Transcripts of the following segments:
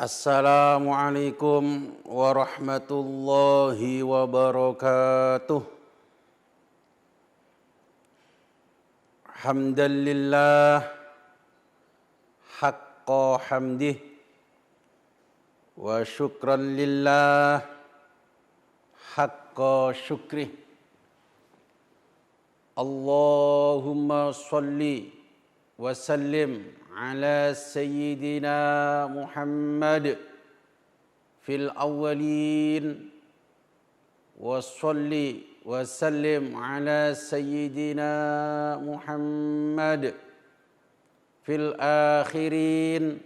Assalamualaikum warahmatullahi wabarakatuh. Hamdalillah haqqa hamdih wa syukran lillah haqqa syukrih. Allahumma salli wa sallim ala sayyidina Muhammad fil awwalin wa salli wa sallim ala sayyidina Muhammad fil akhirin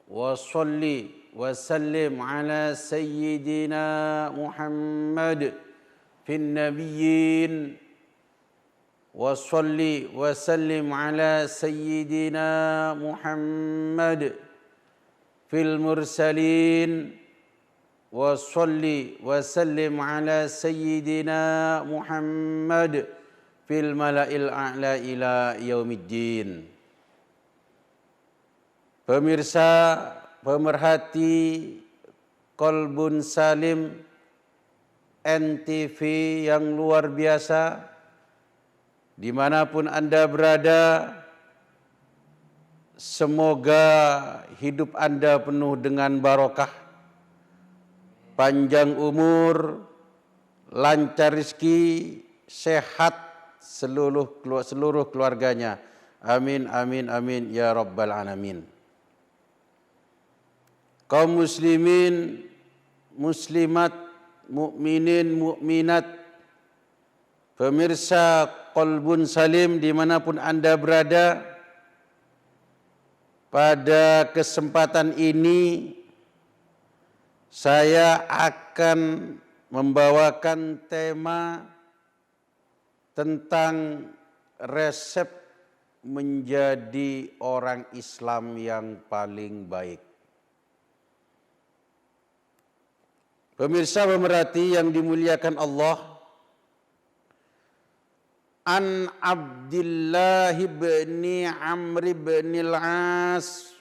wa salli wa sallim ala sayyidina Muhammad fil nabiyyin wa salli wa sallim ala sayyidina Muhammad fil mursalin wa salli wa sallim ala sayyidina Muhammad fil mala'il a'la ila yaumiddin. Pemirsa, pemerhati Kolbun Salim NTV yang luar biasa, dimanapun Anda berada, semoga hidup Anda penuh dengan barokah, panjang umur, lancar rezeki, sehat seluruh keluarganya. Amin, amin, amin, ya rabbal alamin. Kaum muslimin, muslimat, mukminin, mukminat, pemirsa Kolbun Salim dimanapun Anda berada, pada kesempatan ini saya akan membawakan tema tentang resep menjadi orang Islam yang paling baik. Pemirsa pemerhati yang dimuliakan Allah, An Abdillah bin Amr bin al-As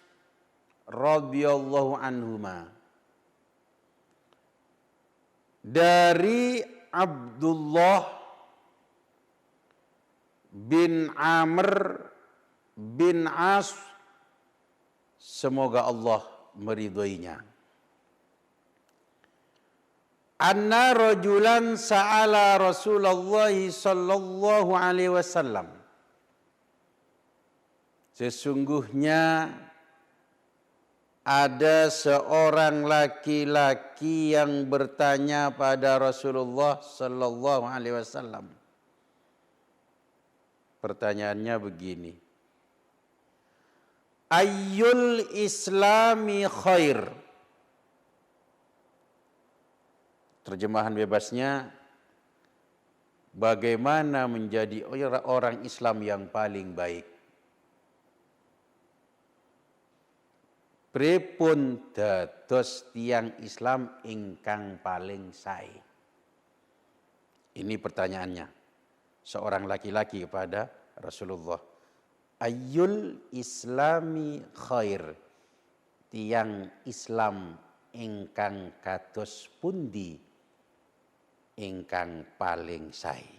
radhiyallahu anhuma, dari Abdullah bin Amr bin As, semoga Allah meridhoinya. Anna rajulan sa'ala Rasulullah sallallahu alaihi wasallam. Sesungguhnya ada seorang laki-laki yang bertanya pada Rasulullah sallallahu alaihi wasallam. Pertanyaannya begini: Ayyul islami khair? Terjemahan bebasnya, bagaimana menjadi orang Islam yang paling baik? Pripun dados tiyang Islam ingkang paling sae? Ini pertanyaannya seorang laki-laki kepada Rasulullah. Ayyul islami khair? Tiyang Islam ingkang kados pundi ingkang paling sae?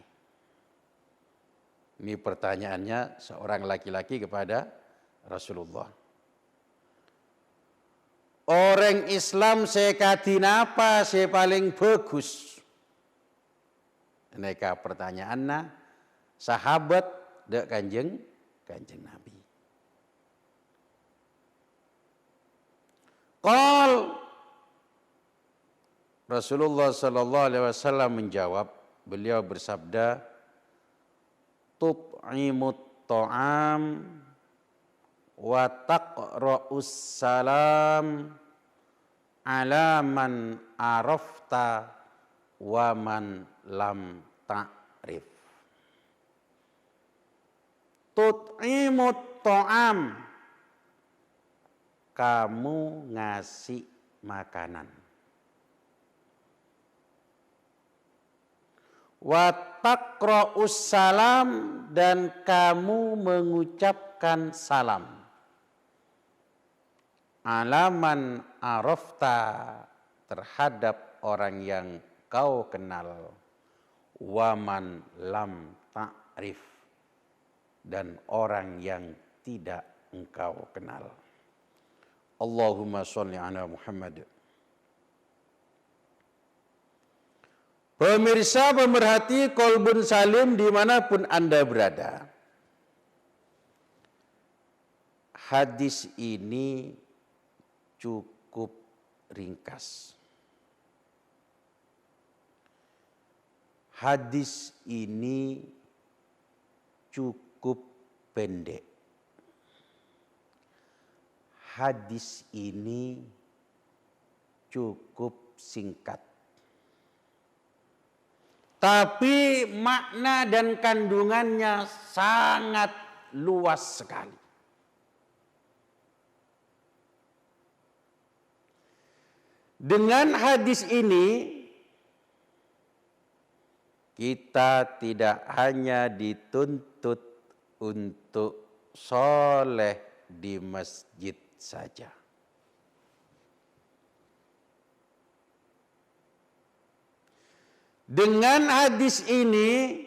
Ini pertanyaannya seorang laki-laki kepada Rasulullah. Orang Islam sekadin apa se paling bagus? Neka pertanyaanna sahabat dek kanjeng Nabi. Qal, Rasulullah sallallahu alaihi wasallam menjawab, beliau bersabda, tut'imut ta'am wa taqra'us salam ala man arafta wa man lam ta'rif. Tut'imut ta'am, kamu ngasih makanan. Wa taqra'us salam, dan kamu mengucapkan salam. alaman arafta, terhadap orang yang kau kenal, waman lam ta'rif, dan orang yang tidak engkau kenal. Allahumma sholli ala Muhammad. Pemirsa pemerhati Kolbun Salim dimanapun Anda berada, hadis ini cukup ringkas. Hadis ini cukup pendek. Hadis ini cukup singkat. Tapi makna dan kandungannya sangat luas sekali. Dengan hadis ini kita tidak hanya dituntut untuk soleh di masjid saja. Dengan hadis ini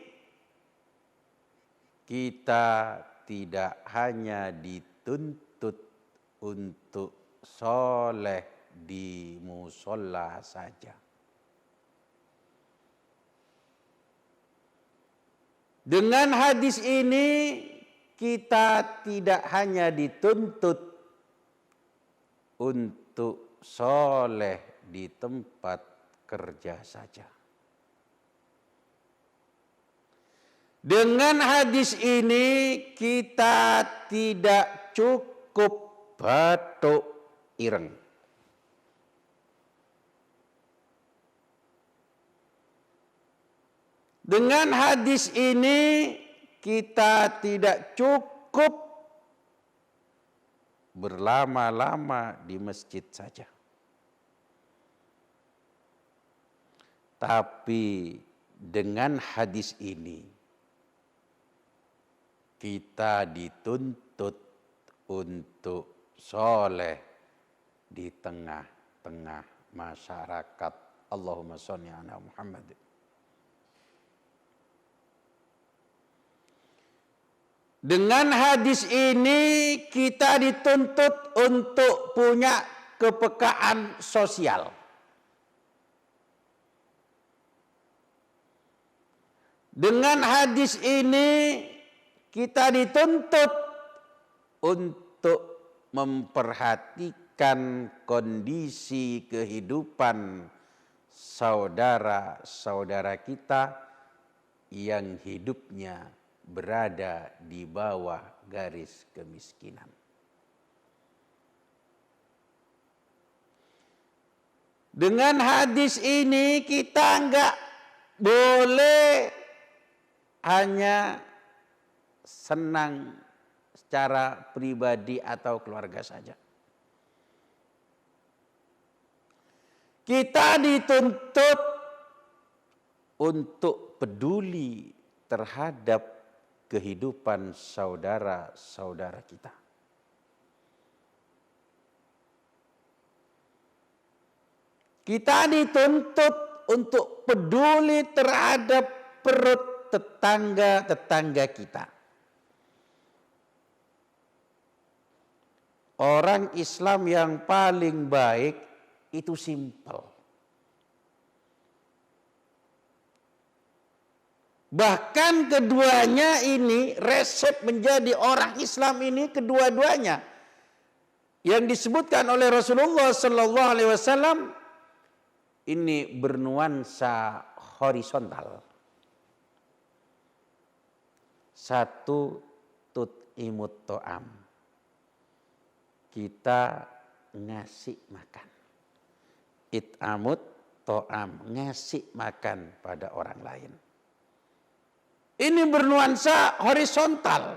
kita tidak hanya dituntut untuk soleh di musola saja. Dengan hadis ini kita tidak hanya dituntut untuk soleh di tempat kerja saja. Dengan hadis ini kita tidak cukup batuk ireng. Dengan hadis ini kita tidak cukup berlama-lama di masjid saja. Tapi dengan hadis ini kita dituntut untuk soleh di tengah-tengah masyarakat. Allahumma sholli ala Muhammad. Dengan hadis ini kita dituntut untuk punya kepekaan sosial. Dengan hadis ini kita dituntut untuk memperhatikan kondisi kehidupan saudara-saudara kita yang hidupnya berada di bawah garis kemiskinan. Dengan hadis ini kita enggak boleh hanya senang secara pribadi atau keluarga saja. Kita dituntut untuk peduli terhadap kehidupan saudara-saudara kita. Kita dituntut untuk peduli terhadap perut tetangga-tetangga kita. Orang Islam yang paling baik itu simpel. Bahkan keduanya ini resep menjadi orang Islam ini kedua-duanya yang disebutkan oleh Rasulullah Sallallahu Alaihi Wasallam ini bernuansa horizontal. Satu, tut'imut to'am. Kita ngasih makan. It'amut to'am. Ngasih makan pada orang lain. Ini bernuansa horizontal.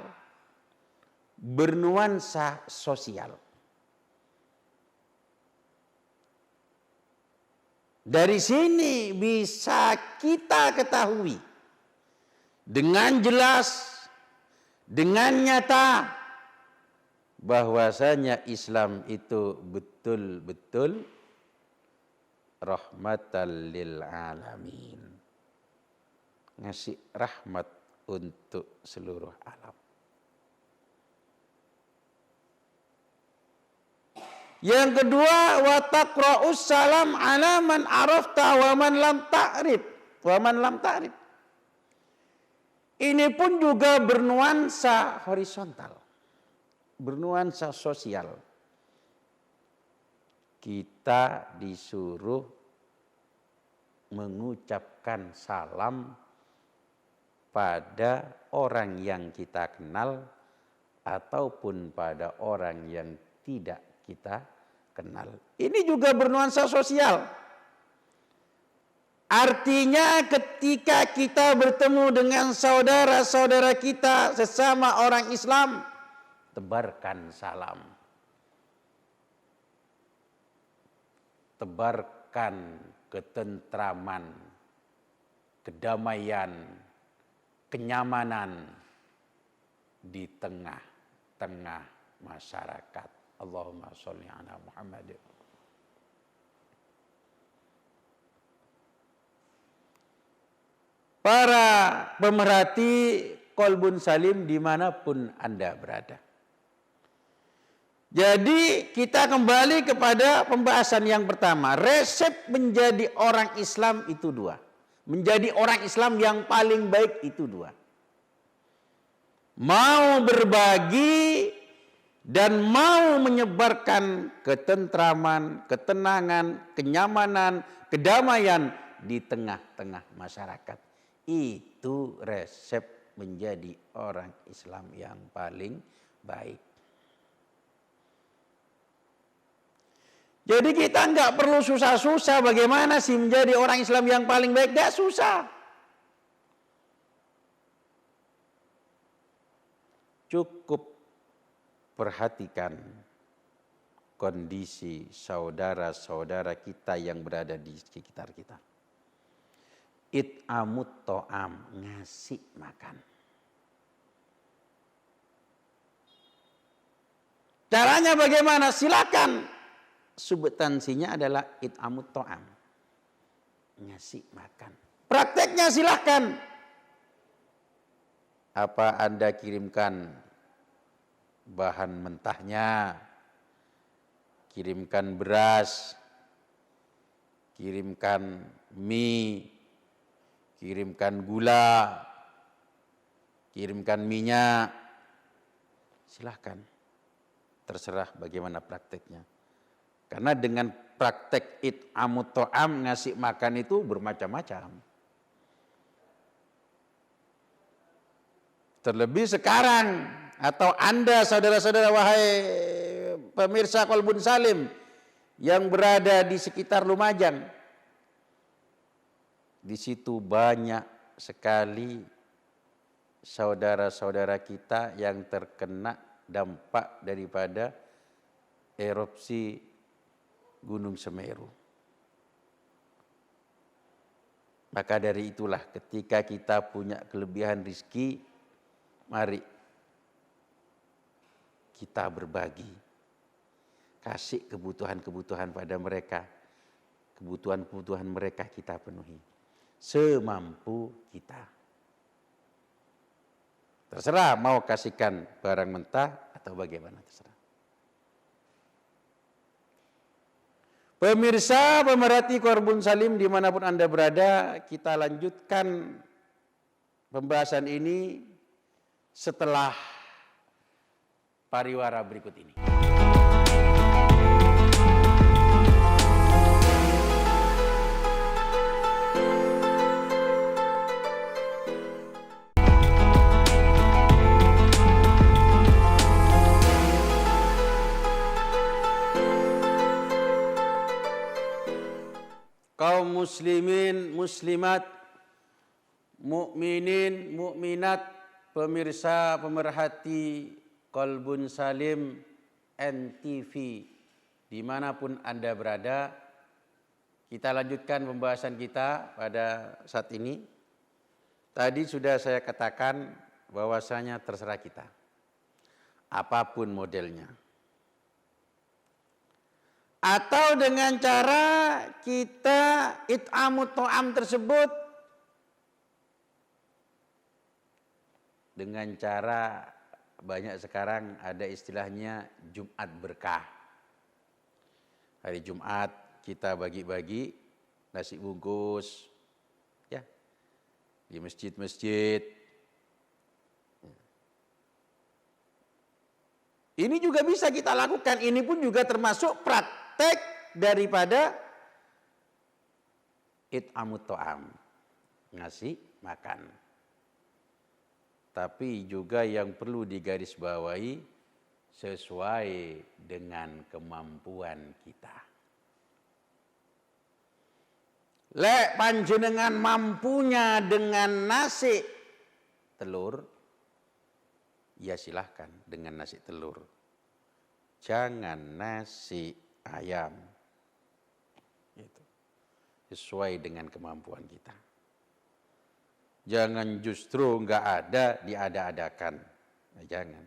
Bernuansa sosial. Dari sini bisa kita ketahui dengan jelas, dengan nyata, bahwasanya Islam itu betul-betul rahmatan lil alamin. Ngasih rahmat untuk seluruh alam. Yang kedua, wa taqra'us salam ala man arafta wa man lam ta'rif. Wa man lam ta'rif. Ini pun juga bernuansa horizontal. Bernuansa sosial. Kita disuruh mengucapkan salam pada orang yang kita kenal ataupun pada orang yang tidak kita kenal. Ini juga bernuansa sosial. Artinya ketika kita bertemu dengan saudara-saudara kita sesama orang Islam, tebarkan salam. Tebarkan ketentraman, kedamaian, kenyamanan di tengah-tengah masyarakat. Allahumma sholli ala Muhammad. Para pemerhati Qalbun Salim dimanapun Anda berada. Jadi kita kembali kepada pembahasan yang pertama. Resep menjadi orang Islam itu dua. Menjadi orang Islam yang paling baik itu dua. Mau berbagi dan mau menyebarkan ketentraman, ketenangan, kenyamanan, kedamaian di tengah-tengah masyarakat. Itu resep menjadi orang Islam yang paling baik. Jadi kita nggak perlu susah-susah bagaimana sih menjadi orang Islam yang paling baik. Nggak susah. Cukup perhatikan kondisi saudara-saudara kita yang berada di sekitar kita. It'amut to'am, ngasih makan. Caranya bagaimana? Silakan. Substansinya adalah it'amut to'am, ngasih makan. Prakteknya silakan. Apa Anda kirimkan bahan mentahnya, kirimkan beras, kirimkan mie, kirimkan gula, kirimkan minyak, silahkan. Terserah bagaimana prakteknya. Karena dengan praktek it'amut to'am, ngasih makan itu bermacam-macam. Terlebih sekarang, atau Anda saudara-saudara wahai pemirsa Qalbun Salim yang berada di sekitar Lumajang. Di situ banyak sekali saudara-saudara kita yang terkena dampak daripada erupsi Gunung Semeru. Maka dari itulah ketika kita punya kelebihan rezeki, mari kita berbagi. Kasih kebutuhan-kebutuhan pada mereka. Kebutuhan-kebutuhan mereka kita penuhi. Semampu kita. Terserah mau kasihkan barang mentah atau bagaimana, terserah. Pemirsa, pemerhati Qalbun Salim dimanapun Anda berada, kita lanjutkan pembahasan ini setelah pariwara berikut ini. Kaum muslimin, muslimat, mukminin, mukminat, pemirsa, pemerhati Qalbun Salim NTV dimanapun Anda berada, kita lanjutkan pembahasan kita pada saat ini. Tadi sudah saya katakan bahwasanya terserah kita. apapun modelnya. Atau dengan cara kita it'amut ta'am tersebut dengan cara banyak sekarang ada istilahnya Jumat berkah. Hari Jumat kita bagi-bagi nasi bungkus ya di masjid-masjid. Ini juga bisa kita lakukan. Ini pun juga termasuk praktek daripada it'amut ta'am, ngasih makan. Tapi juga yang perlu digarisbawahi sesuai dengan kemampuan kita. Lek panjenengan mampunya dengan nasi telur, ya silahkan dengan nasi telur. Jangan nasi ayam. Itu. Sesuai dengan kemampuan kita. Jangan justru nggak ada diada-adakan. Nah, jangan.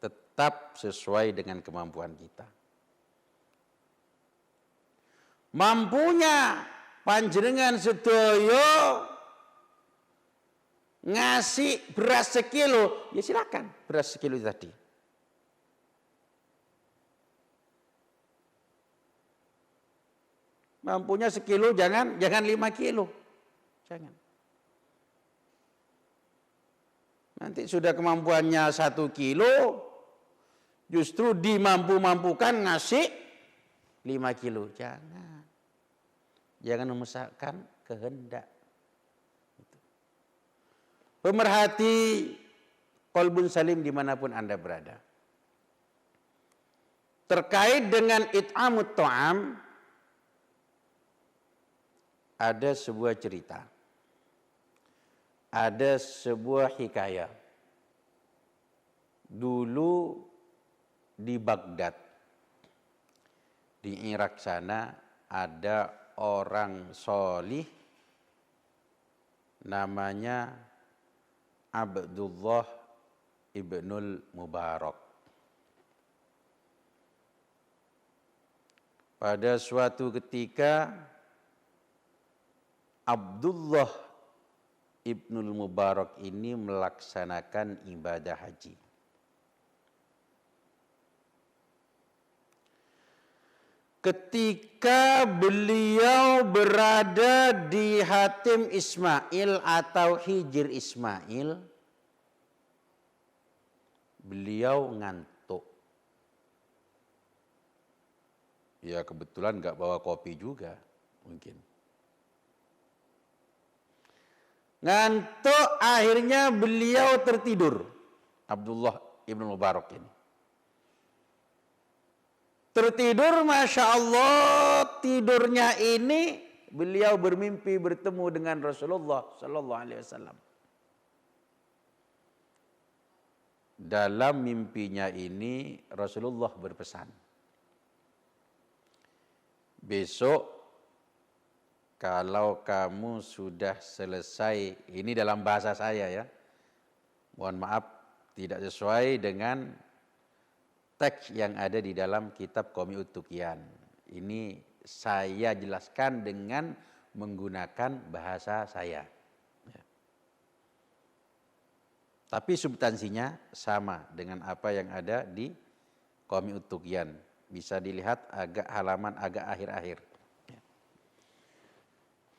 Tetap sesuai dengan kemampuan kita. Mampunya panjenengan sedoyo ngasih beras sekilo, ya silakan beras sekilo tadi. Mampunya sekilo, jangan 5 kilo, jangan. Nanti sudah kemampuannya 1 kilo, justru dimampu-mampukan ngasih 5 kilo, jangan. Jangan memaksakan kehendak. Pemerhati qalbun salim dimanapun Anda berada. Terkait dengan it'amut ta'am, ada sebuah cerita. Ada sebuah hikayah. Dulu di Baghdad, di Irak sana, ada orang solih namanya Abdullah ibnul Mubarak. Pada suatu ketika Abdullah ibnul Mubarak ini melaksanakan ibadah haji. Ketika beliau berada di Hatim Ismail atau Hijr Ismail, beliau ngantuk. Ya kebetulan nggak bawa kopi juga mungkin. Ngantuk, akhirnya beliau tertidur. Abdullah ibn Mubarak ini. Tertidur, Masya Allah, tidurnya ini beliau bermimpi bertemu dengan Rasulullah Sallallahu Alaihi Wasallam. Dalam mimpinya ini Rasulullah berpesan, besok kalau kamu sudah selesai, ini dalam bahasa saya ya, mohon maaf tidak sesuai dengan teks yang ada di dalam kitab Qami'ut Tuqyan. Ini saya jelaskan dengan menggunakan bahasa saya. Ya. Tapi substansinya sama dengan apa yang ada di Qami'ut Tuqyan. Bisa dilihat agak halaman agak akhir-akhir. Ya.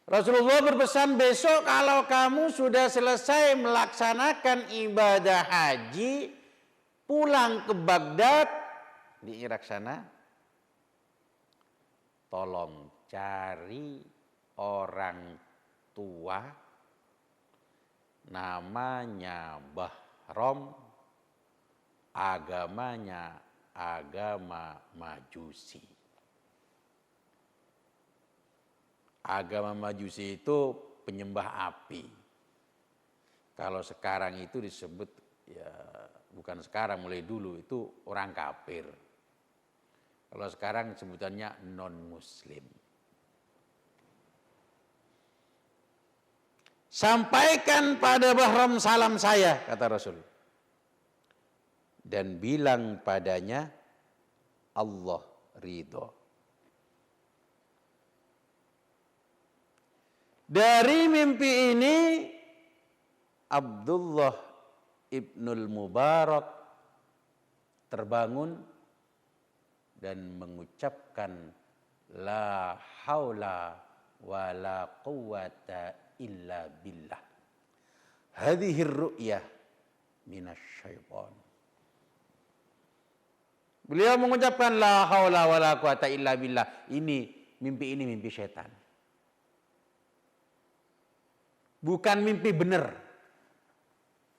Rasulullah berpesan, besok kalau kamu sudah selesai melaksanakan ibadah haji, pulang ke Baghdad di Irak sana, tolong cari orang tua namanya Bahram, agamanya agama Majusi. Agama Majusi itu penyembah api. Kalau sekarang itu disebut ya, bukan sekarang, mulai dulu itu orang kafir. Kalau sekarang sebutannya non-muslim. Sampaikan pada Bahram salam saya, kata Rasul. dan bilang padanya Allah ridho. Dari mimpi ini Abdullah ibnul Mubarak terbangun dan mengucapkan la haula wa la quwata illa billah. Hadhir ru'yah minasyaitan. Beliau mengucapkan la haula wa la quwata illa billah. Ini mimpi setan. Bukan mimpi benar.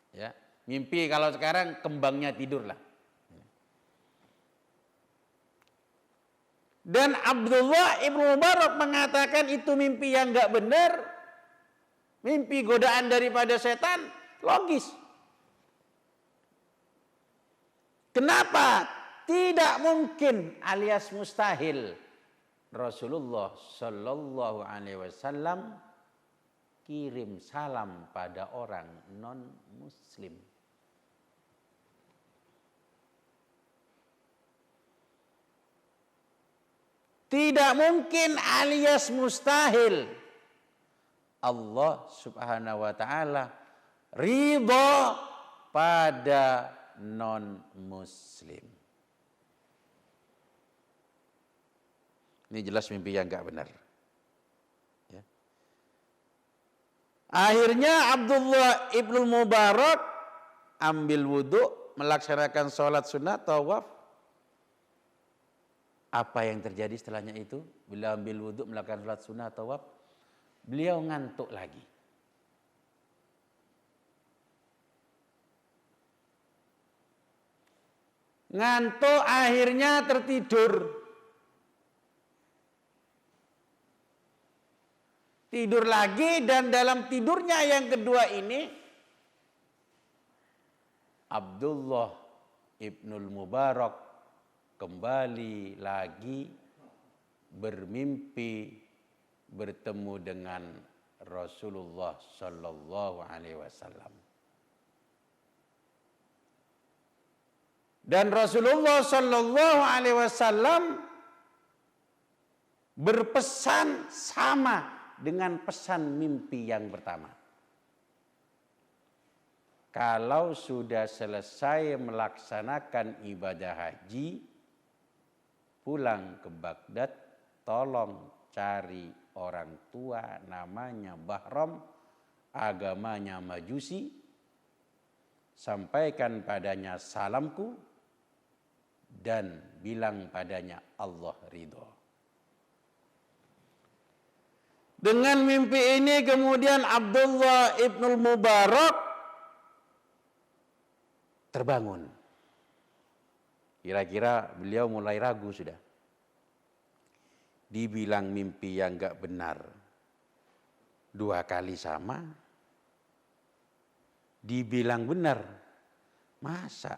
Ya, mimpi kalau sekarang kembangnya tidur lah. Dan Abdullah ibnu Mubarak mengatakan itu mimpi yang enggak benar. Mimpi godaan daripada setan, logis. Kenapa? Tidak mungkin alias mustahil Rasulullah Shallallahu Alaihi Wasallam kirim salam pada orang non Muslim. Tidak mungkin alias mustahil Allah Subhanahu wa taala ridha pada non Muslim. Ini jelas mimpi yang enggak benar. Ya. Akhirnya Abdullah ibnu Mubarak ambil wudhu, melaksanakan sholat sunat tawaf. Apa yang terjadi setelahnya itu? Beliau ambil wudhu, melakukan sholat sunat tawaf. Beliau ngantuk lagi. Ngantuk akhirnya tertidur. Tidur lagi dan dalam tidurnya yang kedua ini Abdullah ibnul Mubarak kembali lagi bermimpi bertemu dengan Rasulullah Sallallahu Alaihi Wasallam. Dan Rasulullah Sallallahu Alaihi Wasallam berpesan sama dengan pesan mimpi yang pertama. Kalau sudah selesai melaksanakan ibadah haji, pulang ke Baghdad, tolong cari orang tua namanya Bahram, agamanya Majusi, sampaikan padanya salamku dan bilang padanya Allah ridho. Dengan mimpi ini kemudian Abdullah ibnul Mubarak terbangun. Kira-kira beliau mulai ragu sudah. Dibilang mimpi yang enggak benar 2 kali sama. Dibilang benar. Masa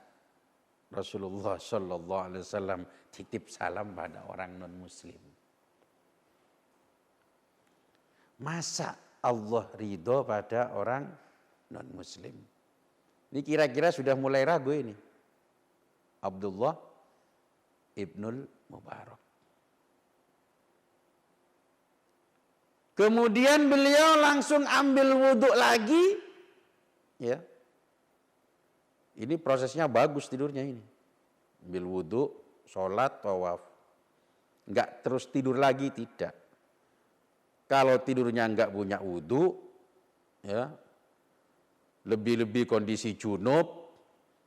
Rasulullah Sallallahu Alaihi Wasallam titip salam pada orang non Muslim? Masa Allah ridho pada orang non Muslim? Ini kira-kira sudah mulai ragu ini. Abdullah ibnul Mubarak. Kemudian beliau langsung ambil wudhu lagi. Ya. Ini prosesnya bagus tidurnya ini. Ambil wudhu, sholat, tawaf. Enggak terus tidur lagi, tidak. Kalau tidurnya enggak punya wudhu, ya, lebih-lebih kondisi junub,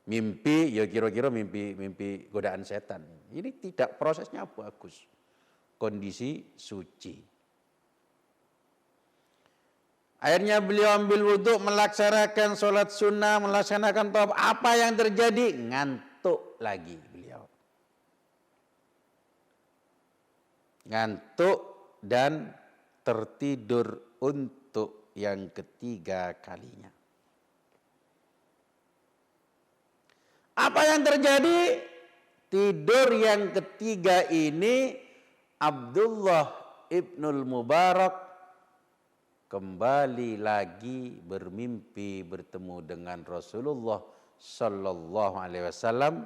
mimpi, ya kira-kira mimpi godaan setan. Ini tidak, prosesnya bagus. Kondisi suci. Akhirnya beliau ambil wudhu, melaksanakan sholat sunnah, melaksanakan tawaf. Apa yang terjadi? Ngantuk lagi beliau. Ngantuk dan tertidur untuk yang ketiga kalinya. Apa yang terjadi? Tidur yang ketiga ini Abdullah ibnul Mubarak kembali lagi bermimpi bertemu dengan Rasulullah sallallahu alaihi wasallam,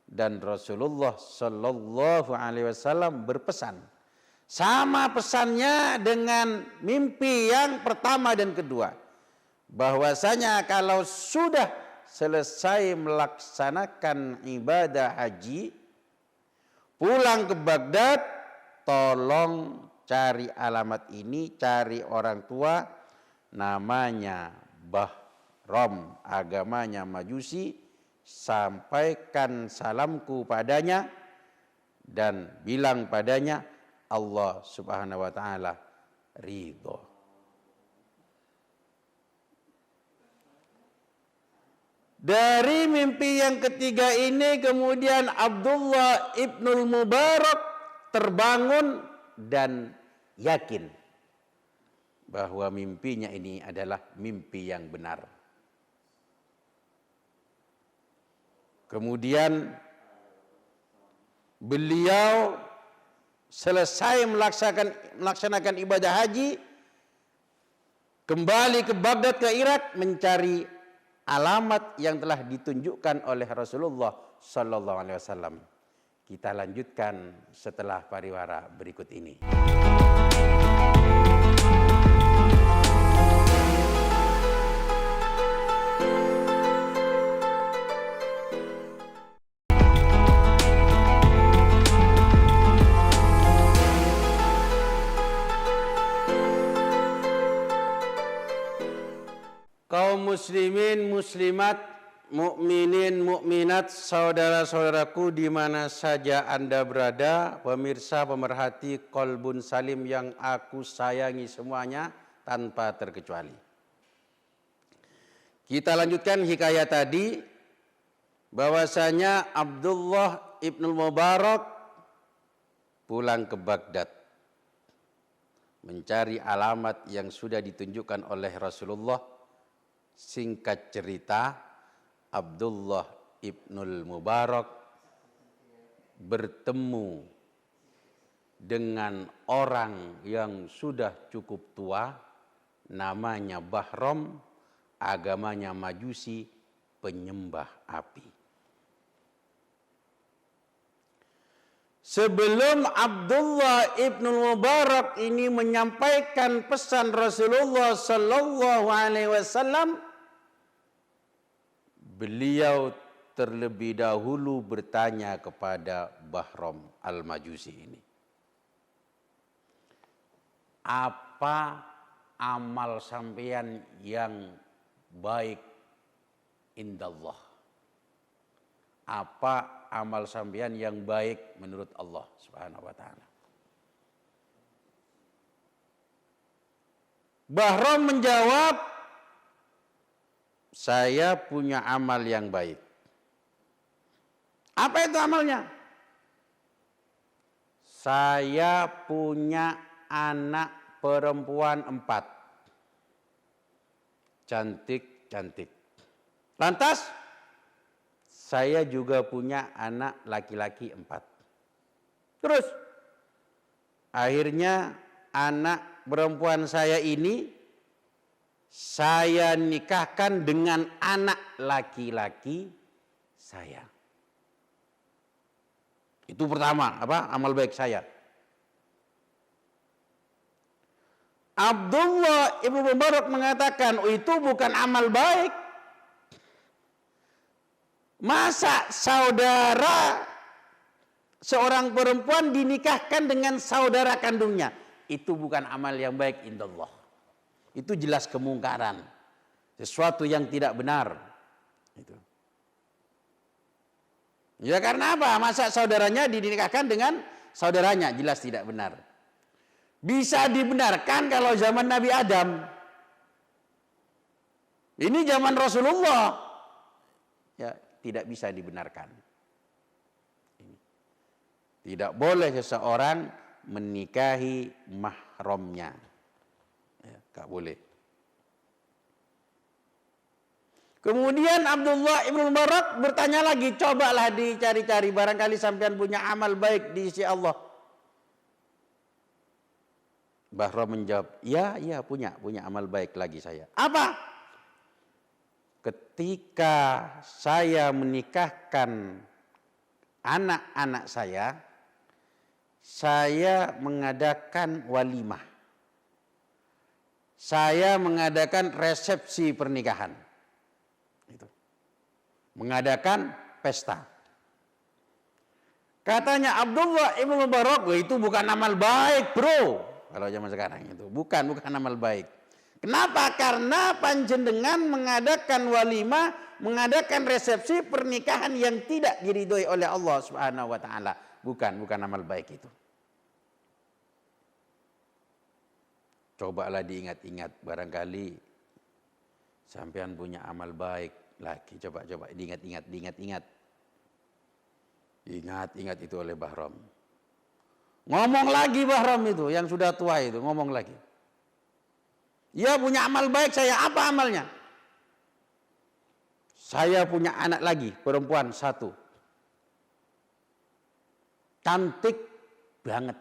dan Rasulullah sallallahu alaihi wasallam berpesan. Sama pesannya dengan mimpi yang pertama dan kedua. Bahwasanya kalau sudah selesai melaksanakan ibadah haji, pulang ke Baghdad, tolong cari alamat ini, cari orang tua, namanya Bahram, agamanya Majusi, sampaikan salamku padanya dan bilang padanya Allah Subhanahu wa taala ridho. Dari mimpi yang ketiga ini kemudian Abdullah ibnul Mubarak terbangun dan yakin bahwa mimpinya ini adalah mimpi yang benar. Kemudian beliau selesai melaksanakan ibadah haji, kembali ke Baghdad, ke Irak, mencari alamat yang telah ditunjukkan oleh Rasulullah sallallahu alaihi wasallam. Kita lanjutkan setelah pariwara berikut ini. Kaum muslimin, muslimat, mukminin, mukminat, saudara-saudaraku di mana saja Anda berada, pemirsa pemerhati Kolbun Salim yang aku sayangi semuanya tanpa terkecuali. Kita lanjutkan hikayat tadi, bahwasanya Abdullah ibnul Mubarak pulang ke Baghdad mencari alamat yang sudah ditunjukkan oleh Rasulullah. Singkat cerita, Abdullah ibnul Mubarak bertemu dengan orang yang sudah cukup tua, namanya Bahram, agamanya Majusi, penyembah api. Sebelum Abdullah ibnul Mubarak ini menyampaikan pesan Rasulullah sallallahu alaihi wasallam, beliau terlebih dahulu bertanya kepada Bahram al-Majusi ini, apa amal sampean yang baik indallah? Apa amal sampean yang baik menurut Allah Subhanahu wa taala? Bahram menjawab, saya punya amal yang baik. Apa itu amalnya? Saya punya anak perempuan 4. Cantik-cantik. Lantas, saya juga punya anak laki-laki 4. Terus, akhirnya anak perempuan saya ini saya nikahkan dengan anak laki-laki saya. Itu pertama, amal baik saya. Abdullah ibnu Mubarak mengatakan, itu bukan amal baik. Masa saudara seorang perempuan dinikahkan dengan saudara kandungnya? Itu bukan amal yang baik indallah. Itu jelas kemungkaran, sesuatu yang tidak benar. Itu. Ya karena apa? Masa saudaranya dinikahkan dengan saudaranya, jelas tidak benar. Bisa dibenarkan kalau zaman Nabi Adam. Ini zaman Rasulullah. Ya, tidak bisa dibenarkan. Tidak boleh seseorang menikahi mahramnya. Ya, gak boleh. Kemudian Abdullah ibnu Mubarak bertanya lagi, cobalah dicari-cari, barangkali sampean punya amal baik di sisi Allah. Bahram menjawab, ya punya amal baik lagi saya. Apa? ketika saya menikahkan anak-anak saya mengadakan walimah. Saya mengadakan resepsi pernikahan. Itu. Mengadakan pesta. Katanya Abdullah Ibn Mubarak, itu bukan amal baik, bro. Kalau zaman sekarang itu bukan amal baik. Kenapa? Karena panjenengan mengadakan walimah, mengadakan resepsi pernikahan yang tidak diridhoi oleh Allah Subhanahu wa taala. Bukan amal baik itu. Cobalah diingat-ingat, barangkali sampean punya amal baik lagi. Coba diingat-ingat. Ingat itu oleh Bahram. Ngomong lagi Bahram itu, yang sudah tua itu, ngomong lagi. Ya punya amal baik saya, apa amalnya? Saya punya anak lagi, perempuan 1. Cantik banget.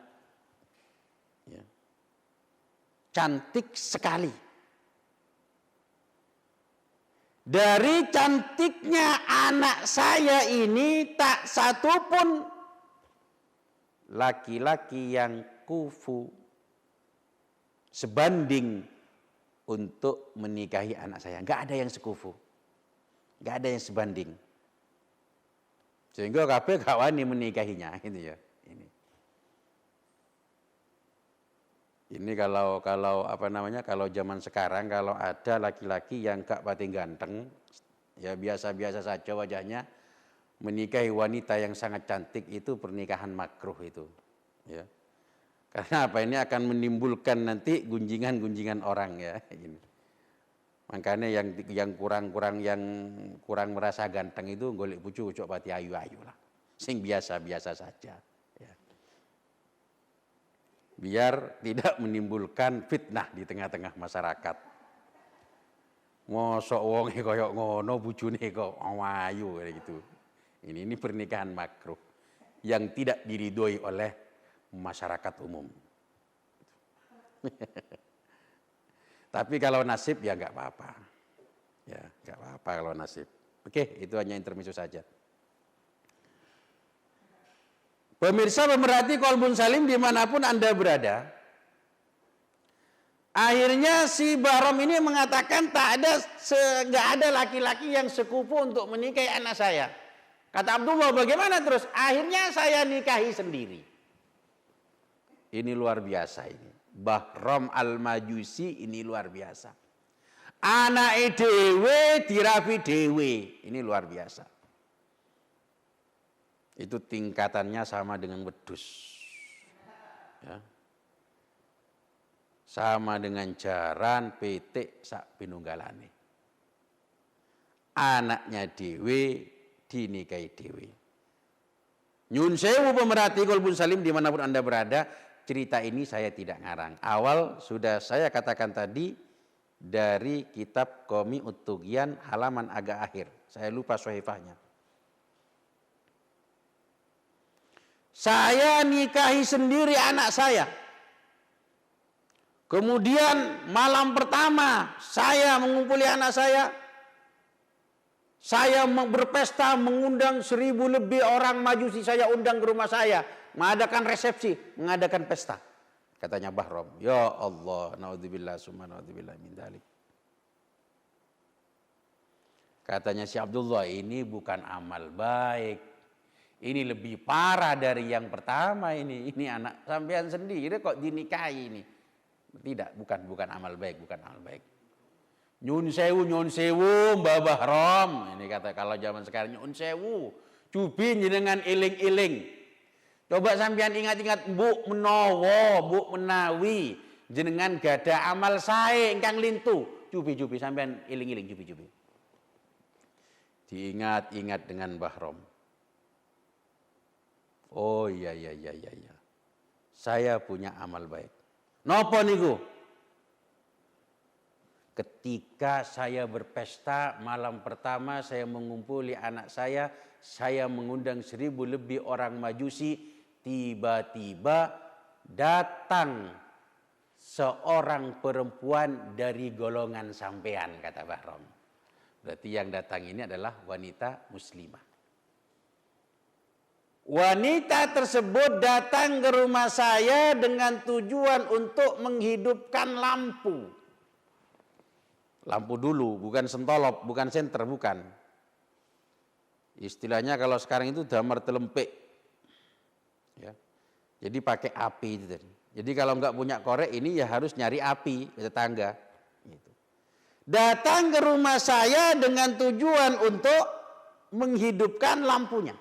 Ya. Cantik sekali. Dari cantiknya anak saya ini tak satu pun laki-laki yang kufu sebanding untuk menikahi anak saya. Enggak ada yang sekufu. Enggak ada yang sebanding. Sehingga kabeh gak wani menikahinya gitu ya. Ini kalau kalau zaman sekarang kalau ada laki-laki yang gak pating ganteng, ya biasa-biasa saja wajahnya, menikahi wanita yang sangat cantik itu pernikahan makruh itu, ya. Karena apa, ini akan menimbulkan nanti gunjingan-gunjingan orang ya ini. Makanya yang kurang merasa ganteng itu golek bojo cocok pati ayu-ayu lah. Sing biasa-biasa saja. Biar tidak menimbulkan fitnah di tengah-tengah masyarakat. Mosok wonge koyok ngono bojone kok ayu kayak gitu. Ini pernikahan makruh yang tidak diridhoi oleh masyarakat umum. Tapi kalau nasib ya enggak apa-apa. Ya, enggak apa-apa kalau nasib. Oke, itu hanya intermezzo saja. Pemirsa pemerhati Kolbun Salim dimanapun Anda berada, akhirnya si Bahram ini mengatakan nggak ada laki-laki yang sekufu untuk menikahi anak saya. Kata Abdullah, bagaimana terus? Akhirnya saya nikahi sendiri. Ini luar biasa ini. Bahram Al-Majusi ini luar biasa. Anak dewe dirapi dewe, ini luar biasa. Itu tingkatannya sama dengan wedhus. Ya. Sama dengan jaran, pitik, sak pinunggalane. Anaknya dewe dinikahi dewe. Nyun sewu pemerhati Kolbun Salim dimanapun Anda berada, cerita ini saya tidak ngarang. Awal sudah saya katakan tadi dari kitab Qomi Ut-Tughyan halaman agak akhir. Saya lupa sohifahnya. Saya nikahi sendiri anak saya. Kemudian malam pertama saya mengumpuli anak saya. Saya berpesta mengundang 1.000 lebih orang Majusi, saya undang ke rumah saya. Mengadakan resepsi, mengadakan pesta. Katanya Bahram, ya Allah, naudzubillah summa naudzubillah min dzalik. Katanya si Abdullah, ini bukan amal baik. Ini lebih parah dari yang pertama ini. Ini anak sampean sendiri kok dinikahi ini. Tidak, bukan amal baik, bukan amal baik. Nyun sewu, Mbah Bahram. Ini kata kalau zaman sekarang nyun sewu. Cubi jenengan eling-eling. Coba sampean ingat-ingat mbuk menawa, mbuk menawi. Jenengan gada amal sae ingkang lintu. Cubi sampean eling-eling cubi. Diingat-ingat dengan Bahram. Oh iya. Saya punya amal baik. Napa niku? Ketika saya berpesta malam pertama saya mengumpuli anak saya mengundang 1.000 lebih orang Majusi, tiba-tiba datang seorang perempuan dari golongan sampean, kata Bahram. Berarti yang datang ini adalah wanita muslimah. Wanita tersebut datang ke rumah saya dengan tujuan untuk menghidupkan lampu. Lampu dulu, bukan sentolop, bukan senter, bukan. Istilahnya kalau sekarang itu damar telempik. Ya. Jadi pakai api itu tadi. Jadi kalau nggak punya korek ini ya harus nyari api ke tetangga. Gitu. Datang ke rumah saya dengan tujuan untuk menghidupkan lampunya.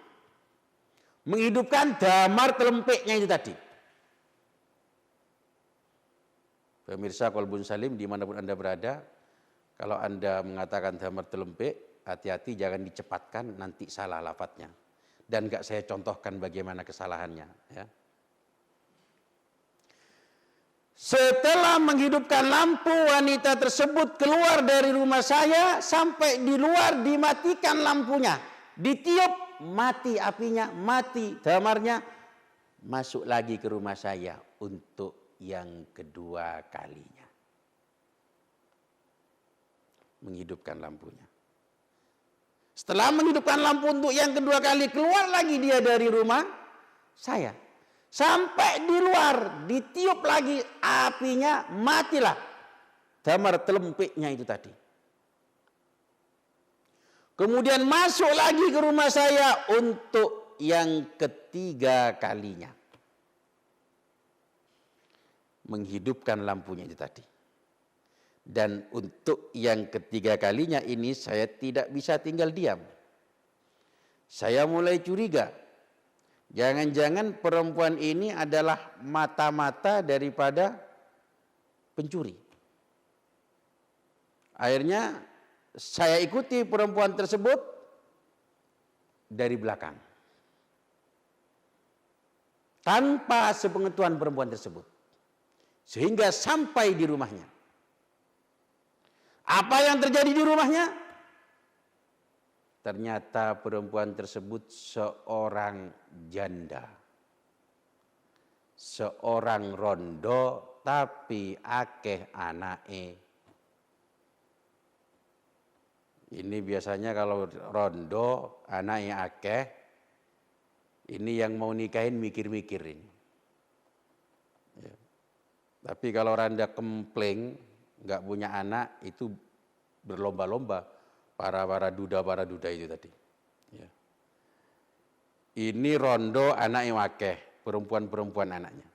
Menghidupkan damar telempiknya itu tadi. Pemirsa Kolbun Salim dimanapun Anda berada, kalau Anda mengatakan damar telempik, hati-hati jangan dicepatkan, nanti salah lafadznya. Dan enggak saya contohkan bagaimana kesalahannya. Ya. Setelah menghidupkan lampu, wanita tersebut keluar dari rumah saya, sampai di luar dimatikan lampunya. Ditiup, mati apinya, mati damarnya, masuk lagi ke rumah saya untuk yang kedua kalinya. Menghidupkan lampunya. Setelah menghidupkan lampu untuk yang kedua kali, keluar lagi dia dari rumah saya. Sampai di luar, ditiup lagi apinya, matilah damar telempiknya itu tadi. Kemudian masuk lagi ke rumah saya untuk yang ketiga kalinya. Menghidupkan lampunya itu tadi. Dan untuk yang ketiga kalinya ini saya tidak bisa tinggal diam. Saya mulai curiga. Jangan-jangan perempuan ini adalah mata-mata daripada pencuri. Akhirnya saya ikuti perempuan tersebut dari belakang. Tanpa sepengetahuan perempuan tersebut. Sehingga sampai di rumahnya. Apa yang terjadi di rumahnya? Ternyata perempuan tersebut seorang janda. Seorang rondo tapi akeh anake. Ini biasanya kalau rondo, anaknya akeh, ini yang mau nikahin mikir-mikir ini. Ya. Tapi kalau randa kempleng, nggak punya anak, itu berlomba-lomba para duda itu tadi. Ya. Ini rondo anaknya akeh, perempuan-perempuan anaknya.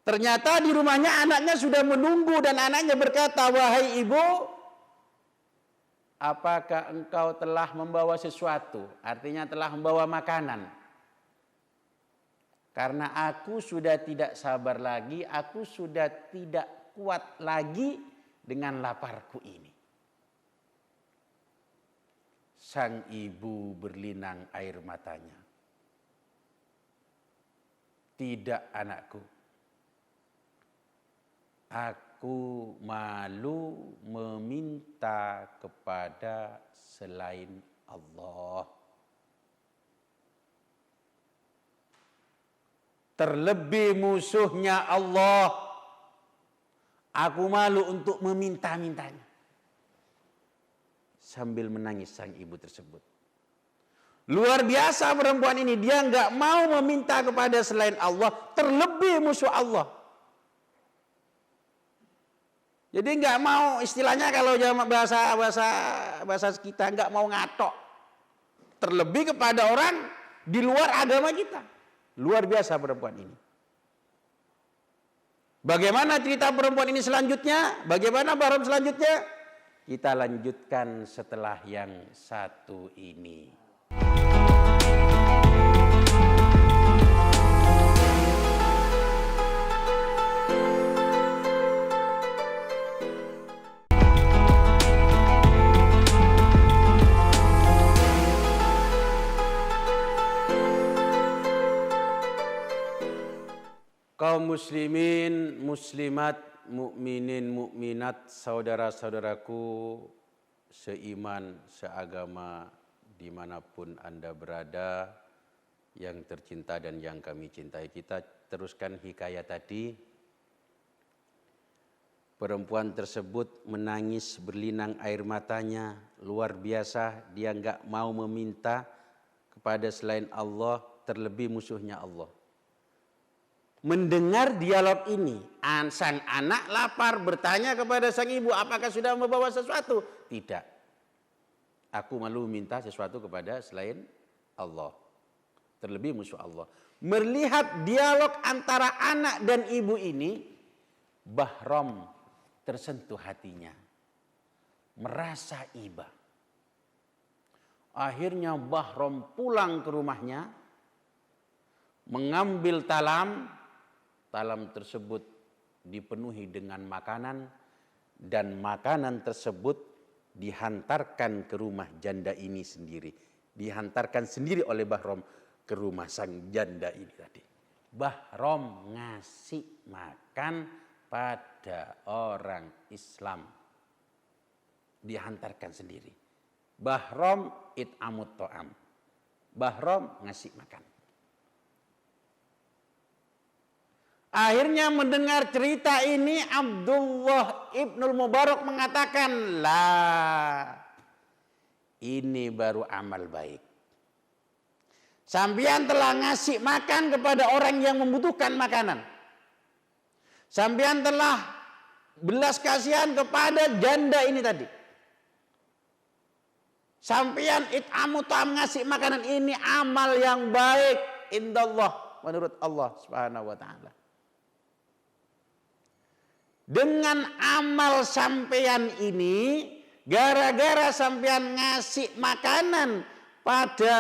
Ternyata di rumahnya anaknya sudah menunggu dan anaknya berkata, "Wahai ibu, apakah engkau telah membawa sesuatu?" Artinya telah membawa makanan. Karena aku sudah tidak sabar lagi, aku sudah tidak kuat lagi dengan laparku ini. Sang ibu berlinang air matanya. "Tidak, anakku. Aku malu meminta kepada selain Allah. Terlebih musuhnya Allah. Aku malu untuk meminta-mintanya." Sambil menangis sang ibu tersebut. Luar biasa perempuan ini. Dia nggak mau meminta kepada selain Allah. Terlebih musuh Allah. Jadi nggak mau, istilahnya kalau bahasa kita, nggak mau ngatok. Terlebih kepada orang di luar agama kita. Luar biasa perempuan ini. Bagaimana cerita perempuan ini selanjutnya? Bagaimana barom selanjutnya? Kita lanjutkan setelah yang satu ini. Kaum muslimin, muslimat, mukminin, mukminat, saudara-saudaraku seiman, seagama, dimanapun Anda berada, yang tercinta dan yang kami cintai. Kita teruskan hikayat tadi. Perempuan tersebut menangis berlinang air matanya, luar biasa, dia enggak mau meminta kepada selain Allah, terlebih musuhnya Allah. Mendengar dialog ini, sang anak lapar bertanya kepada sang ibu, apakah sudah membawa sesuatu? Tidak. Aku malu minta sesuatu kepada selain Allah. Terlebih musuh Allah. Melihat dialog antara anak dan ibu ini, Bahram tersentuh hatinya. Merasa iba. Akhirnya Bahram pulang ke rumahnya, mengambil talam. Talam tersebut dipenuhi dengan makanan, dan makanan tersebut dihantarkan ke rumah janda ini sendiri. Dihantarkan sendiri oleh Bahram ke rumah sang janda ini tadi. Bahram ngasih makan pada orang Islam. Dihantarkan sendiri. Bahram it'amut to'am. Bahram ngasih makan. Akhirnya mendengar cerita ini, Abdullah ibnul Mubarak mengatakan, lah, ini baru amal baik. Sampean telah ngasih makan kepada orang yang membutuhkan makanan. Sampean telah belas kasihan kepada janda ini tadi. Sampean it'amu ta'am, ngasih makanan, ini amal yang baik indallah, menurut Allah Subhanahu wa taala. Dengan amal sampean ini, gara-gara sampean ngasih makanan pada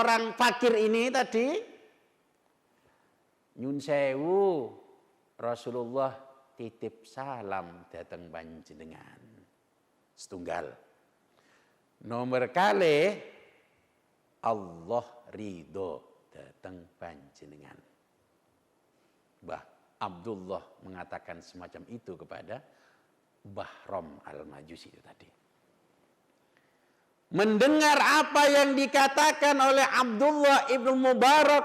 orang fakir ini tadi, nyun sewu, Rasulullah titip salam datang panjenengan. Setunggal. Nomor kali, Allah ridho datang panjenengan. Abdullah mengatakan semacam itu kepada Bahram al-Majusi itu tadi. Mendengar apa yang dikatakan oleh Abdullah ibn Mubarak,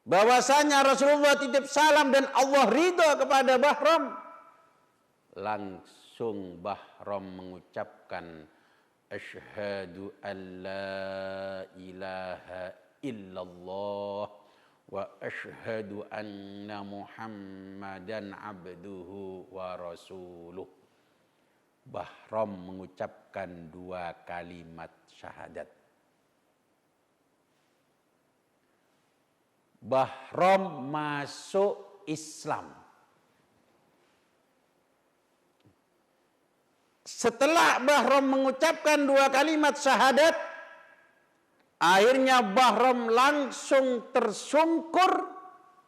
bahwasanya Rasulullah titip salam dan Allah ridho kepada Bahram, langsung Bahram mengucapkan, asyhadu an la ilaha illallah wa asyhadu anna Muhammadan abduhu wa rasuluh. Bahram mengucapkan 2 kalimat syahadat. Bahram masuk Islam. Setelah Bahram mengucapkan 2 kalimat syahadat, akhirnya Bahram langsung tersungkur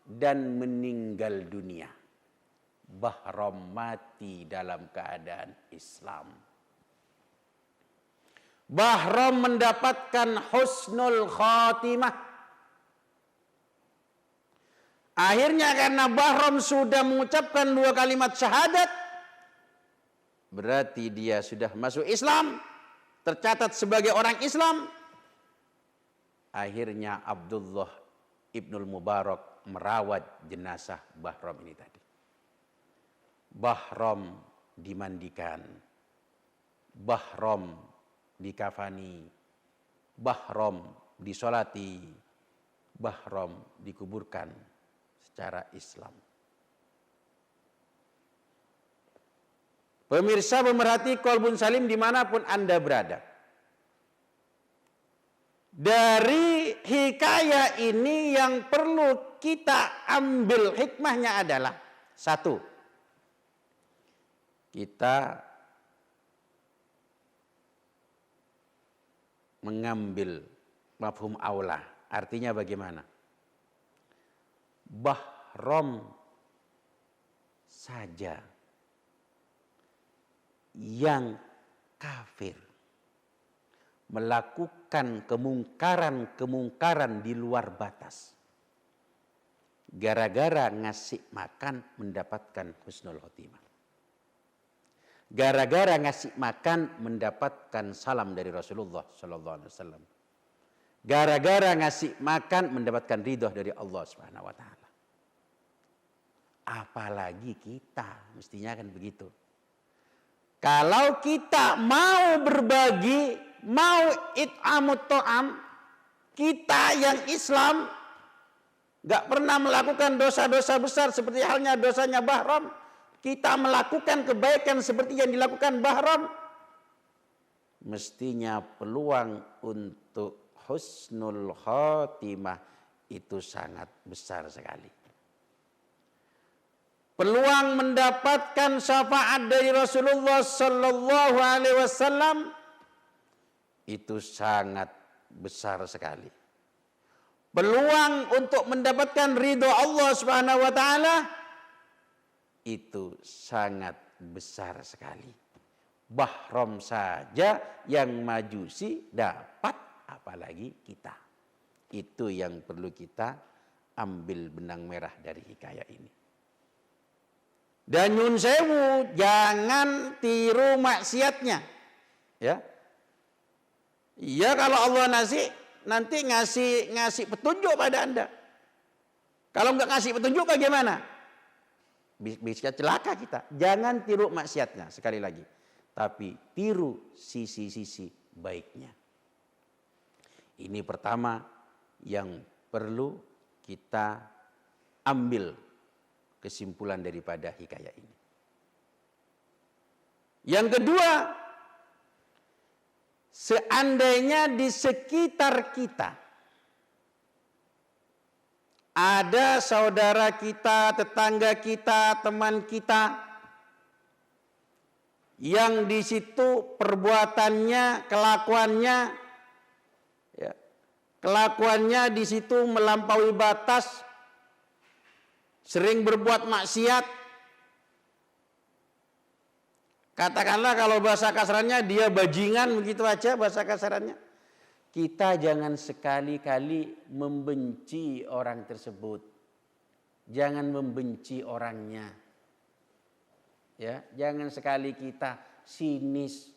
dan meninggal dunia. Bahram mati dalam keadaan Islam. Bahram mendapatkan husnul khatimah. Akhirnya karena Bahram sudah mengucapkan 2 kalimat syahadat, berarti dia sudah masuk Islam, tercatat sebagai orang Islam. Akhirnya Abdullah ibnul Mubarak merawat jenazah Bahram ini tadi. Bahram dimandikan, Bahram dikafani, Bahram disolati, Bahram dikuburkan secara Islam. Pemirsa pemerhati Kolbun Salim dimanapun Anda berada, dari hikayat ini yang perlu kita ambil hikmahnya adalah, 1, kita mengambil mafhum aula. Artinya bagaimana? Bahram saja yang kafir melakukan kemungkaran di luar batas, gara-gara ngasih makan mendapatkan husnul khotimah. Gara-gara ngasih makan mendapatkan salam dari Rasulullah sallallahu alaihi wasallam. Gara-gara ngasih makan mendapatkan ridho dari Allah Subhanahu wa taala. Apalagi kita, mestinya kan begitu. Kalau kita mau berbagi, mau it'amut ta'am, kita yang Islam gak pernah melakukan dosa-dosa besar seperti halnya dosanya Bahram, kita melakukan kebaikan seperti yang dilakukan Bahram, mestinya peluang untuk husnul khotimah itu sangat besar sekali. Peluang mendapatkan syafaat dari Rasulullah Sallallahu Alaihi Wasallam itu sangat besar sekali. Peluang untuk mendapatkan ridho Allah Subhanahu Wa Taala itu sangat besar sekali. Bahram saja yang majusi dapat, apalagi kita. Itu yang perlu kita ambil benang merah dari hikayat ini. Dan nyun sewu, jangan tiru maksiatnya. Ya. Ya, kalau Allah nanti ngasih petunjuk pada Anda. Kalau enggak ngasih petunjuk bagaimana? Bisa celaka kita. Jangan tiru maksiatnya, sekali lagi. Tapi tiru sisi-sisi baiknya. Ini pertama yang perlu kita ambil kesimpulan daripada hikayat ini. Yang kedua, seandainya di sekitar kita ada saudara kita, tetangga kita, teman kita yang di situ perbuatannya, kelakuannya di situ melampaui batas, sering berbuat maksiat. Katakanlah kalau bahasa kasarannya dia bajingan, begitu aja bahasa kasarannya. Kita jangan sekali-kali membenci orang tersebut. Jangan membenci orangnya. Ya, jangan sekali kita sinis.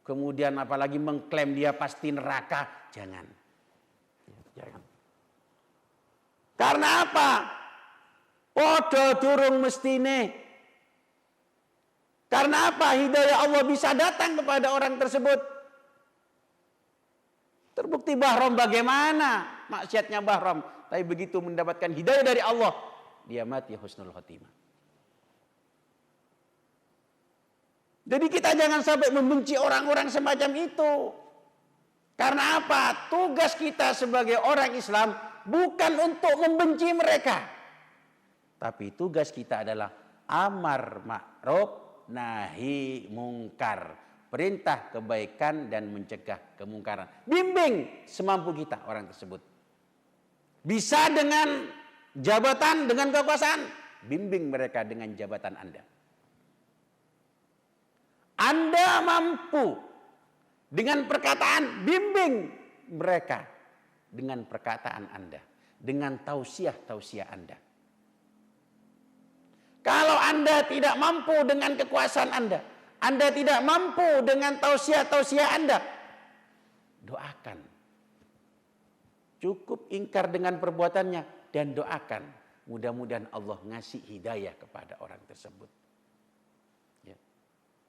Kemudian apalagi mengklaim dia pasti neraka, jangan. Jangan. Karena apa? Podo durung mestine. Karena apa? Hidayah Allah bisa datang kepada orang tersebut. Terbukti Bahram bagaimana maksiatnya Bahram. Tapi begitu mendapatkan hidayah dari Allah, dia mati husnul khotimah. Jadi kita jangan sampai membenci orang-orang semacam itu. Karena apa? Tugas kita sebagai orang Islam bukan untuk membenci mereka. Tapi tugas kita adalah amar ma'ruf nahi mungkar. Perintah kebaikan dan mencegah kemungkaran. Bimbing semampu kita orang tersebut. Bisa dengan jabatan, dengan kekuasaan. Bimbing mereka dengan jabatan Anda. Anda mampu dengan perkataan, bimbing mereka dengan perkataan Anda, dengan tausiah-tausiah Anda. Kalau Anda tidak mampu dengan kekuasaan Anda tidak mampu dengan tausiah-tausiah Anda, doakan. Cukup ingkar dengan perbuatannya dan doakan. Mudah-mudahan Allah ngasih hidayah kepada orang tersebut. Ya.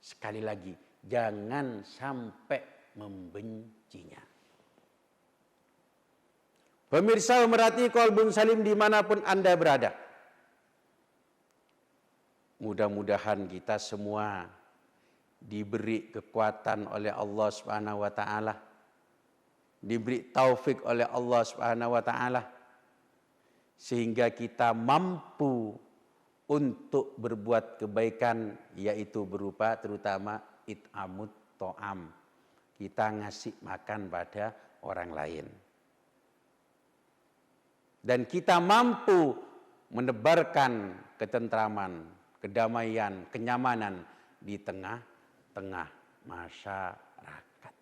Sekali lagi, jangan sampai membencinya. Pemirsa merhati Qalbun Salim dimanapun Anda berada. Mudah-mudahan kita semua diberi kekuatan oleh Allah Subhanahu wa taala, diberi taufik oleh Allah Subhanahu wa taala sehingga kita mampu untuk berbuat kebaikan, yaitu berupa terutama it'amut ta'am. Kita ngasih makan pada orang lain. Dan kita mampu menebarkan ketentraman, kedamaian, kenyamanan di tengah-tengah masyarakat.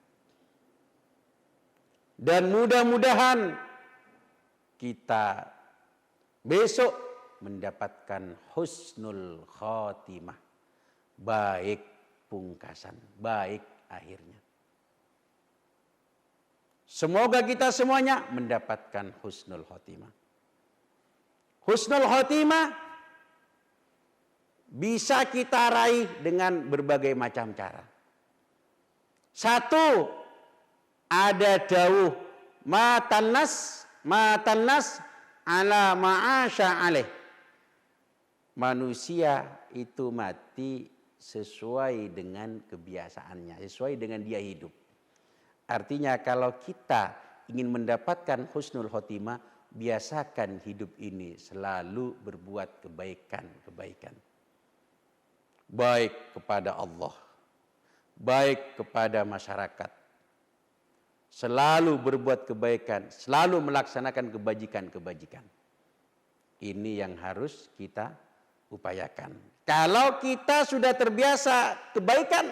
Dan mudah-mudahan kita besok mendapatkan husnul khotimah. Baik pungkasan, baik akhirnya. Semoga kita semuanya mendapatkan husnul khotimah. Husnul khotimah bisa kita raih dengan berbagai macam cara. Satu, ada dawuh matannas ala ma'asya alaih. Manusia itu mati sesuai dengan kebiasaannya, sesuai dengan dia hidup. Artinya kalau kita ingin mendapatkan husnul khotimah, biasakan hidup ini selalu berbuat kebaikan. Baik kepada Allah, baik kepada masyarakat. Selalu berbuat kebaikan, selalu melaksanakan kebajikan. Ini yang harus kita upayakan. Kalau kita sudah terbiasa kebaikan,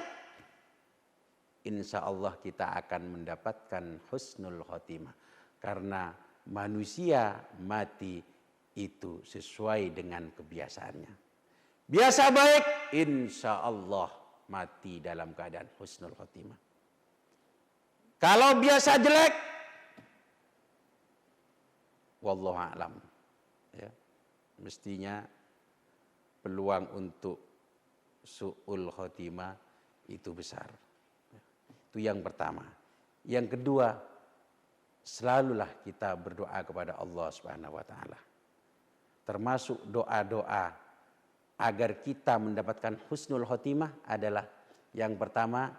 insya Allah kita akan mendapatkan husnul khotimah. Karena manusia mati itu sesuai dengan kebiasaannya. Biasa baik, insya Allah mati dalam keadaan husnul khotimah. Kalau biasa jelek, wallahu a'lam. Ya, mestinya peluang untuk su'ul khotimah itu besar. Itu yang pertama. Yang kedua, selalulah kita berdoa kepada Allah Subhanahu wa taala. Termasuk doa-doa agar kita mendapatkan husnul khotimah adalah yang pertama,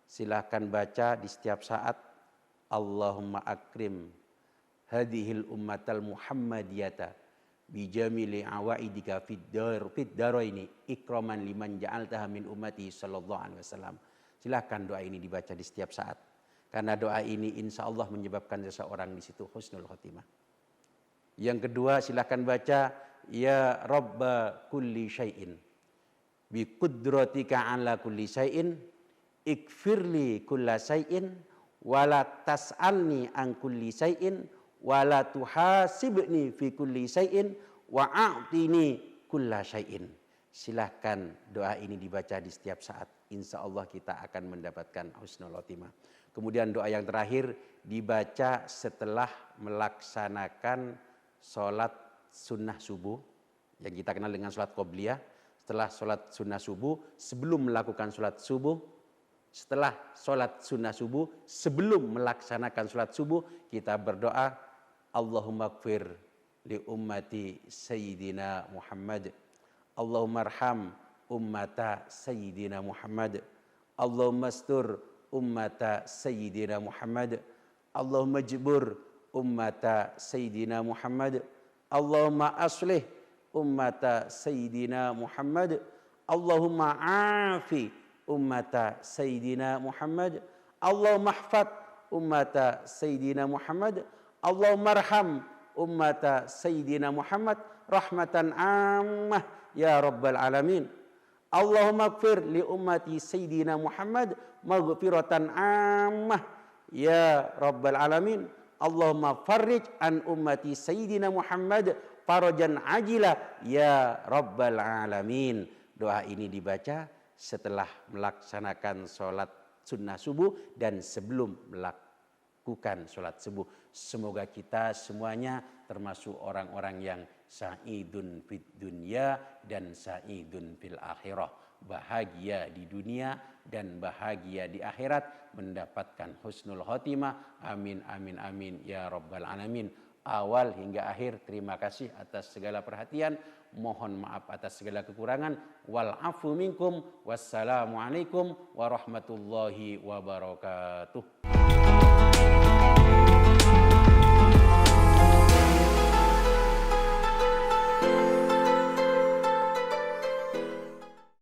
silakan baca di setiap saat, Allahumma akrim hadhil ummatal muhammadiyata bijamili awaidika fid daraini ikraman liman ja'altaha min ummati sallallahu alaihi wasallam. Silakan doa ini dibaca di setiap saat. Karena doa ini insya Allah menyebabkan seseorang di situ husnul khotimah. Yang kedua, silakan baca ya Rabba kulli syai'in bi qudratika ala kulli syai'in ikfirli kulla syai'in wala tas'alni an kulli syai'in wala tuhasibni fi kulli syai'in wa a'tini kulla syai'in. Silahkan doa ini dibaca di setiap saat. Insya Allah kita akan mendapatkan husnul khotimah. Kemudian doa yang terakhir dibaca setelah melaksanakan sholat sunnah subuh yang kita kenal dengan sholat qobliyah. Setelah sholat sunnah subuh, sebelum melakukan sholat subuh, setelah sholat sunnah subuh, sebelum melaksanakan sholat subuh, kita berdoa, Allahumma gfir li ummati Sayyidina Muhammad. Allahumma arham ummata Sayyidina Muhammad. Allahumma astur ummata Sayyidina Muhammad. Allahumma jibur ummata Sayyidina Muhammad. Allahumma aslih ummata Sayyidina Muhammad. Allahumma afi ummata Sayyidina Muhammad. Allahumma ahfad ummata Sayyidina Muhammad. Allahumma arham ummata Sayyidina Muhammad rahmatan ammah ya rabbal alamin. Allahumma gfir li ummati Sayyidina Muhammad maghfiratan ammah ya rabbal alamin. Allahumma farrij an ummati Sayyidina Muhammad farajan ajila ya rabbal alamin. Doa ini dibaca setelah melaksanakan sholat sunnah subuh dan sebelum melakukan sholat subuh. Semoga kita semuanya termasuk orang-orang yang sa'idun fid dunya dan sa'idun fil akhirah. Bahagia di dunia dan bahagia di akhirat, mendapatkan husnul khotimah. Amin amin amin ya rabbal alamin. Awal hingga akhir terima kasih atas segala perhatian. Mohon maaf atas segala kekurangan. Wal afu minkum. Wassalamualaikum warahmatullahi wabarakatuh.